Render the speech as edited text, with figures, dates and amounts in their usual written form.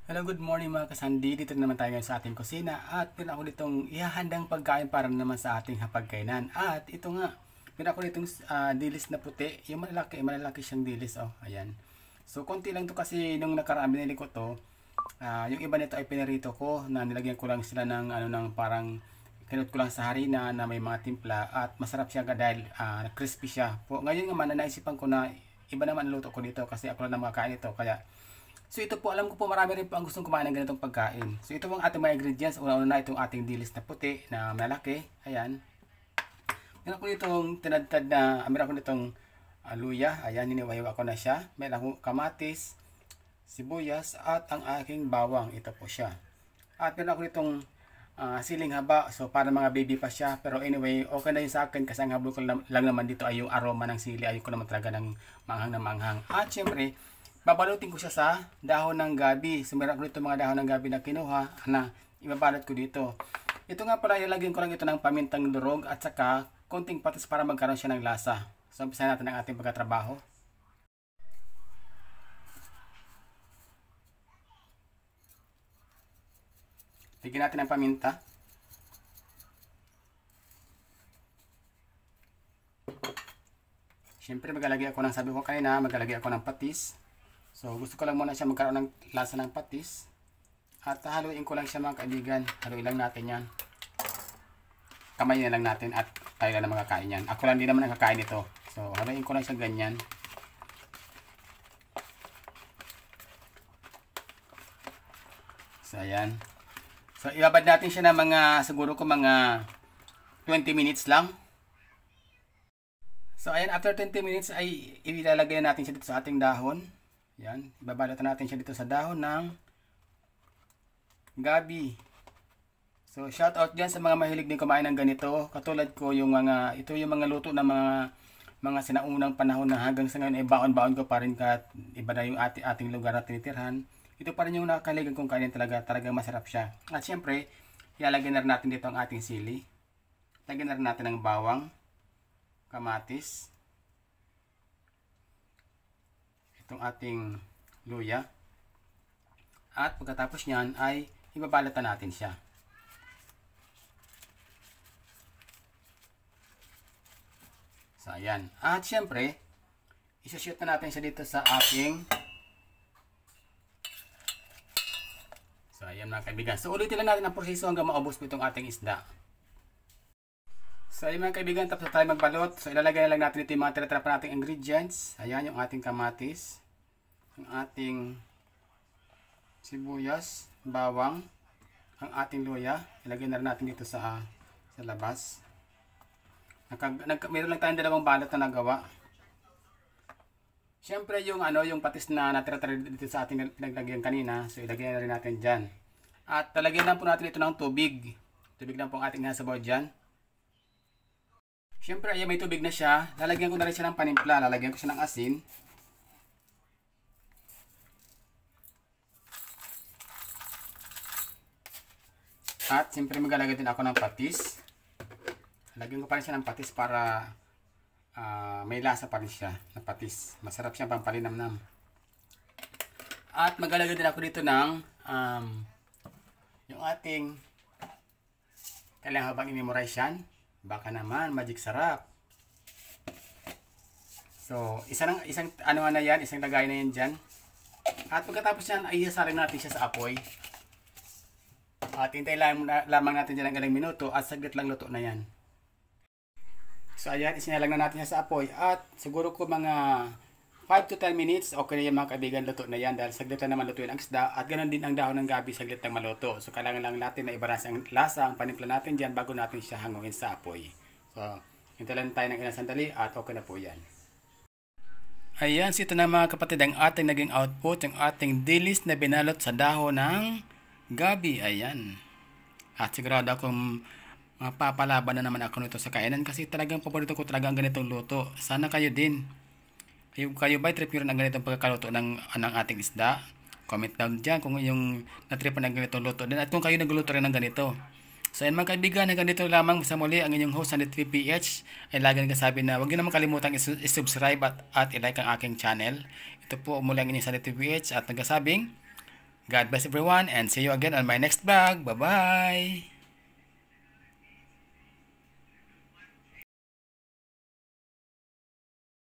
Hello, good morning mga kasandi. Dito na naman tayo ngayon sa ating kusina at meron ako ditong ihahandang pagkain para naman sa ating hapagkainan. At ito nga, meron ako ditong dilis na puti. Yung malalaki siyang dilis. Oh, ayan. So, konti lang to kasi nung nakaraan binili ko to. Yung iba nito ay pinarito ko na nilagyan ko lang sila ng ng parang kinut ko lang sa harina na may mga timpla at masarap siya dahil crispy siya. Ngayon naman naisipan ko na iba naman ang luto ko dito kasi ako lang makain ito kaya so ito po, alam ko po marami rin po ang gustong kumain ng ganitong pagkain. So ito po ang ating mga ingredients. Una-una na itong ating dilis na puti na malaki. Ayan. Meron ko itong tinadtad na, meron ko itong luya. Ayan, hiniwa-hiwa ko na siya. Meron akong kamatis, sibuyas, at ang aking bawang. Ito po siya. At meron ako itong siling haba. So para mga baby pa siya. Pero anyway, okay na yun sa akin kasi ang habol ko lang naman dito ay yung aroma ng sili. Ayoko naman talaga ng manghang na manghang. At syempre, babalutin ko siya sa dahon ng gabi. So meron ko dito mga dahon ng gabi na kinuha na ibabalot ko dito. Ito nga pala, ilagyan ko lang ito ng pamintang durog at saka konting patis para magkaroon siya ng lasa. So umpisahan natin ang ating pagkatrabaho. Tignan natin ang paminta. Siyempre maglalagay ako ng, sabi ko kanina, maglalagay ako ng patis. So gusto ko lang muna siya magkaroon ng lasa ng patis. At haluin ko lang siya mga kaibigan. Haluin lang natin yan. Kamay na lang natin at tayo lang na makakain yan. Ako lang din naman nakakain ito. So haluin ko lang siya ganyan. So ayan. So ibabad natin siya ng mga, siguro ko mga 20 minutes lang. So ayan, after 20 minutes ay ilalagay natin siya dito sa ating dahon. Yan, ibabalatan natin siya dito sa dahon ng gabi. So shout out diyan sa mga mahilig din kumain ng ganito. Katulad ko, ito yung mga luto ng mga sinaunang panahon na hanggang sa ngayon ay baon-baon ko pa rin kahit iba na yung ating lugar na tinitirhan. Ito pa rin yung nakakaligan kong kainin, talagang masarap siya. At syempre, ilalagay na rin natin dito ang ating sili. Lagyan na rin natin ng bawang, kamatis, itong ating luya. At pagkatapos nyan ay ibabalatan natin siya. So ayan. At syempre, isushoot na natin siya dito sa ating, so ayan mga kaibigan. So ulitin lang natin ang proseso hanggang maubos po itong ating isda. So ayun mga kaibigan, tapos na tayo magbalot. So ilalagay na lang natin ito yung mga tira-tira pa nating ingredients. Ayan yung ating kamatis, ang ating sibuyas, bawang, ang ating luya. Ilagay na rin natin dito sa labas. Meron lang tayong dalawang balot na nagawa. Siyempre yung patis na natira-tira dito sa ating pinaglagyan kanina. So ilagay na rin natin dyan. At talagyan lang po natin ito ng tubig. Tubig lang po ang ating nasabaw dyan. Siyempre, ayan, may tubig na siya. Lalagyan ko na rin siya ng panimpla. Lalagyan ko siya ng asin. At siyempre, maglalagay din ako ng patis. Lalagyan ko pa rin siya ng patis para may lasa pa rin siya na patis. Masarap siya pampalinamnam. At maglalagay din ako dito ng yung ating kailangan habang i-memorize yan. Baka naman, magic sarap. So, isang na yan, isang lagay na yan dyan. At pagkatapos yan, ay ihasalin natin siya sa apoy. At hintay lamang natin dyan ng ilang minuto at saglit lang luto na yan. So, ayan, isinalang na natin siya sa apoy. At siguro ko mga 5 to 10 minutes, okay na yan mga kaibigan, luto na yan. Dahil saglit lang naman lutuin ang isda. At ganoon din ang dahon ng gabi, saglit lang maluto. So, kailangan lang natin na ibaras ang lasa, ang panimpla natin dyan bago natin siya hangungin sa apoy. So, hintay lang tayo ng ilang sandali at okay na po yan. Ayan, so ito na mga kapatid ang ating naging output, yung ating dilis na binalot sa dahon ng gabi. Ayan. At sigurado akong mapapalaban na naman ako nito sa kainan kasi talagang paborito ko talaga ang ganitong luto. Sana kayo din. Kayo ba trip nyo rin ang ganitong pagkakaluto ng ating isda? Comment down dyan kung yung natripan ng ganitong luto din at kung kayo nagluto rin ng ganito. So yan mga kaibigan, hanggang dito lamang sa muli ang inyong host Sandy 3PH ay lagi nagsasabi na huwag nyo naman kalimutang isubscribe at i-like ang aking channel. Ito po muli ang inyong Sandy 3PH at nagsasabing God bless everyone and see you again on my next vlog. Bye-bye!